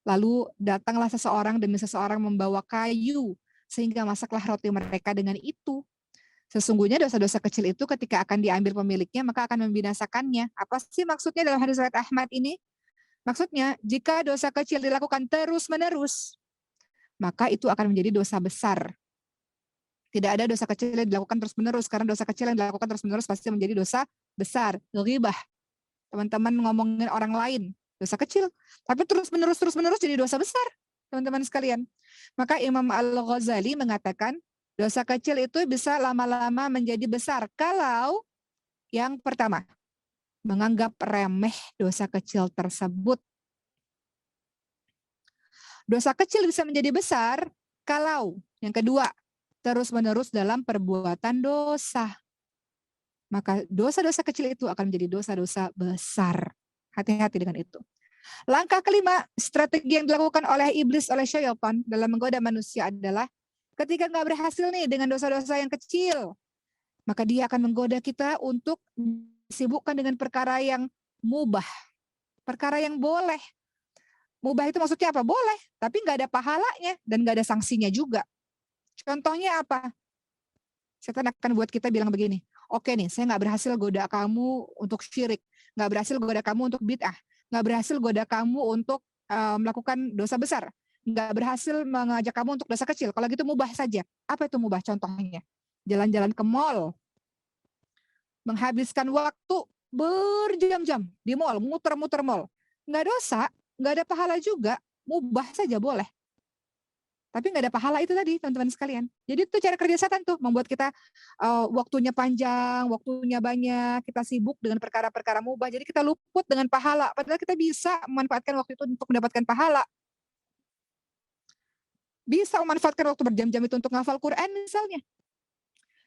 Speaker 1: Lalu datanglah seseorang demi seseorang membawa kayu, sehingga masaklah roti mereka dengan itu. Sesungguhnya dosa-dosa kecil itu ketika akan diambil pemiliknya, maka akan membinasakannya. Apa sih maksudnya dalam hadis riwayat Ahmad ini? Maksudnya, jika dosa kecil dilakukan terus-menerus, maka itu akan menjadi dosa besar. Tidak ada dosa kecil yang dilakukan terus-menerus, karena dosa kecil yang dilakukan terus-menerus pasti menjadi dosa besar. Ghibah. Teman-teman ngomongin orang lain, dosa kecil. Tapi terus-menerus jadi dosa besar, teman-teman sekalian. Maka Imam Al-Ghazali mengatakan, dosa kecil itu bisa lama-lama menjadi besar. Kalau yang pertama, menganggap remeh dosa kecil tersebut. Dosa kecil bisa menjadi besar kalau yang kedua, terus-menerus dalam perbuatan dosa. maka dosa-dosa kecil itu akan menjadi dosa-dosa besar. Hati-hati dengan itu. Langkah kelima, strategi yang dilakukan oleh iblis, oleh syaitan dalam menggoda manusia adalah ketika nggak berhasil nih dengan dosa-dosa yang kecil, maka dia akan menggoda kita untuk disibukkan dengan perkara yang mubah, perkara yang boleh. Mubah itu maksudnya apa? Boleh, tapi nggak ada pahalanya dan nggak ada sanksinya juga. Contohnya apa? Setan akan buat kita bilang begini, oke nih, saya nggak berhasil goda kamu untuk syirik, nggak berhasil goda kamu untuk bid'ah, nggak berhasil goda kamu untuk melakukan dosa besar, nggak berhasil mengajak kamu untuk dosa kecil. Kalau gitu mubah saja. Apa itu mubah? Contohnya, jalan-jalan ke mall, menghabiskan waktu berjam-jam di mall, muter-muter mall. Nggak dosa, nggak ada pahala juga, mubah saja boleh. Tapi nggak ada pahala itu tadi, teman-teman sekalian. Jadi itu cara kerja setan tuh, membuat kita waktunya panjang, waktunya banyak, kita sibuk dengan perkara-perkara mubah. Jadi kita luput dengan pahala, padahal kita bisa memanfaatkan waktu itu untuk mendapatkan pahala. Bisa memanfaatkan waktu berjam-jam itu untuk ngafal Quran misalnya.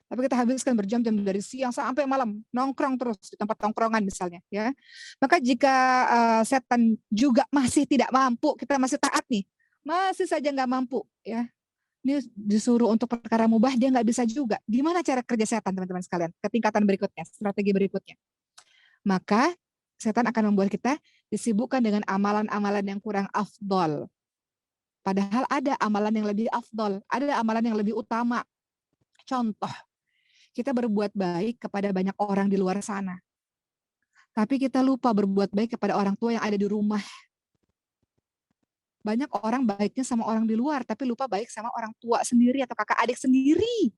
Speaker 1: Tapi kita habiskan berjam-jam dari siang sampai malam, nongkrong terus di tempat nongkrongan misalnya, ya. Maka jika setan juga masih tidak mampu, kita masih taat nih, masih saja nggak mampu, ya. Ini disuruh untuk perkara mubah, dia nggak bisa juga. Gimana cara kerja setan, teman-teman sekalian? Ketingkatan berikutnya, strategi berikutnya. Maka setan akan membuat kita disibukkan dengan amalan-amalan yang kurang afdol. Padahal ada amalan yang lebih afdol, ada amalan yang lebih utama. Contoh, kita berbuat baik kepada banyak orang di luar sana. Tapi kita lupa berbuat baik kepada orang tua yang ada di rumah. Banyak orang baiknya sama orang di luar, tapi lupa baik sama orang tua sendiri atau kakak adik sendiri.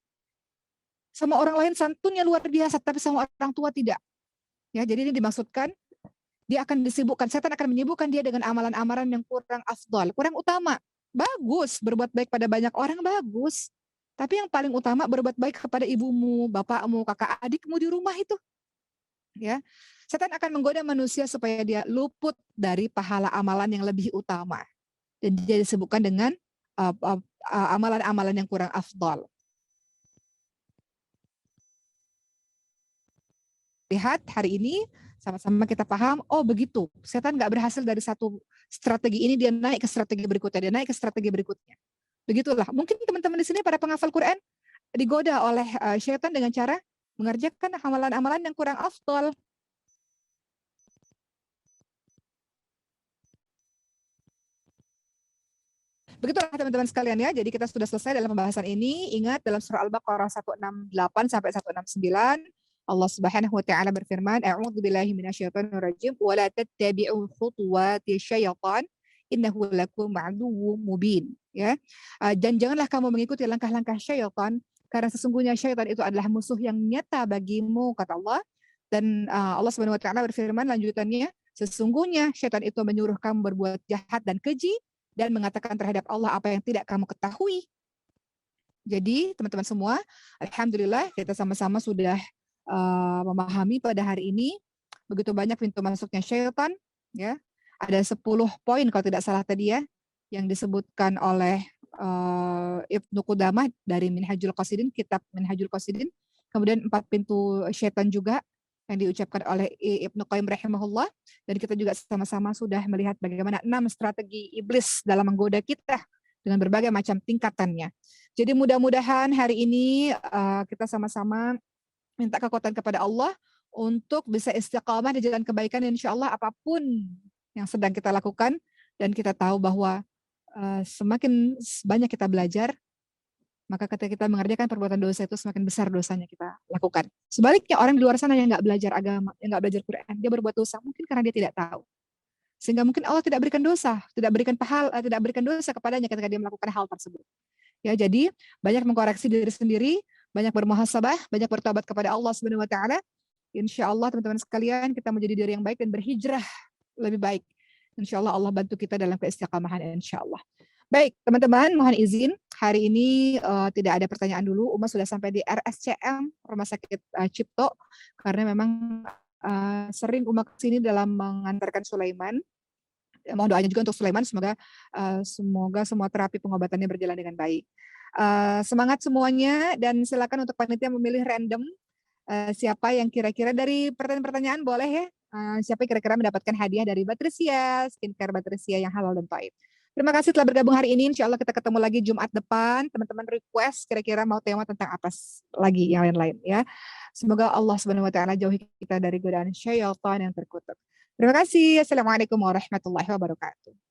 Speaker 1: Sama orang lain santunnya luar biasa, tapi sama orang tua tidak. Ya, jadi ini dimaksudkan dia akan disibukkan, setan akan menyibukkan dia dengan amalan-amalan yang kurang afdal, kurang utama. Bagus, berbuat baik pada banyak orang bagus. Tapi yang paling utama berbuat baik kepada ibumu, bapakmu, kakak adikmu di rumah itu. Ya, setan akan menggoda manusia supaya dia luput dari pahala amalan yang lebih utama. Dan dia disebutkan dengan amalan-amalan yang kurang afdal. Lihat hari ini sama-sama kita paham, oh begitu, setan nggak berhasil dari satu strategi ini, dia naik ke strategi berikutnya, dia naik ke strategi berikutnya. Begitulah, mungkin teman-teman di sini para penghafal Quran digoda oleh setan dengan cara mengerjakan amalan-amalan yang kurang afdal. Begitulah teman-teman sekalian ya. Jadi kita sudah selesai dalam pembahasan ini. Ingat dalam surah Al-Baqarah 168 sampai 169 Allah Subhanahu wa taala berfirman, "A'udzubillahi minasyaitonirrajim wa la tattabi'u khutuwati syaitan innahu lakum aduwwum mubin." Ya. Dan janganlah kamu mengikuti langkah-langkah syaitan karena sesungguhnya syaitan itu adalah musuh yang nyata bagimu, kata Allah. Dan Allah Subhanahu wa taala berfirman lanjutannya, sesungguhnya syaitan itu menyuruh kamu berbuat jahat dan keji dan mengatakan terhadap Allah apa yang tidak kamu ketahui. Jadi teman-teman semua, alhamdulillah kita sama-sama sudah memahami pada hari ini begitu banyak pintu masuknya syaitan, ya. Ada 10 poin kalau tidak salah tadi ya yang disebutkan oleh Ibnu Qudamah dari Minhajul Qasidin, kitab Minhajul Qasidin. Kemudian 4 pintu syaitan juga yang diucapkan oleh Ibnu Qayyim rahimahullah, dan kita juga sama-sama sudah melihat bagaimana 6 strategi iblis dalam menggoda kita dengan berbagai macam tingkatannya. Jadi mudah-mudahan hari ini kita sama-sama minta kekuatan kepada Allah untuk bisa istiqamah di jalan kebaikan, insya Allah apapun yang sedang kita lakukan, dan kita tahu bahwa semakin banyak kita belajar, maka ketika kita mengerjakan perbuatan dosa itu semakin besar dosanya kita lakukan. Sebaliknya orang di luar sana yang nggak belajar agama, yang nggak belajar Quran, dia berbuat dosa mungkin karena dia tidak tahu. Sehingga mungkin Allah tidak berikan dosa, tidak berikan pahala, tidak berikan dosa kepadanya ketika dia melakukan hal tersebut. Ya, jadi banyak mengkoreksi diri sendiri, banyak bermuhasabah, banyak bertobat kepada Allah Subhanahu wa taala. Insya Allah teman-teman sekalian kita menjadi diri yang baik dan berhijrah lebih baik. Insya Allah Allah bantu kita dalam keistiqamahan, insya Allah. Baik, teman-teman, mohon izin hari ini tidak ada pertanyaan dulu. Uma sudah sampai di RSCM Rumah Sakit Cipto karena memang sering Uma kesini dalam mengantarkan Sulaiman. Mohon doanya juga untuk Sulaiman, semoga semua terapi pengobatannya berjalan dengan baik. Semangat semuanya dan silakan untuk panitia memilih random Siapa yang kira-kira dari pertanyaan-pertanyaan boleh ya, siapa yang kira-kira mendapatkan hadiah dari Batresia, skincare Batresia yang halal dan thayyib. Terima kasih telah bergabung hari ini. Insya Allah kita ketemu lagi Jumat depan. Teman-teman request kira-kira mau tema tentang apa lagi yang lain-lain ya. Semoga Allah Subhanahu wa taala jauhi kita dari godaan syaitan yang terkutuk. Terima kasih. Assalamualaikum warahmatullahi wabarakatuh.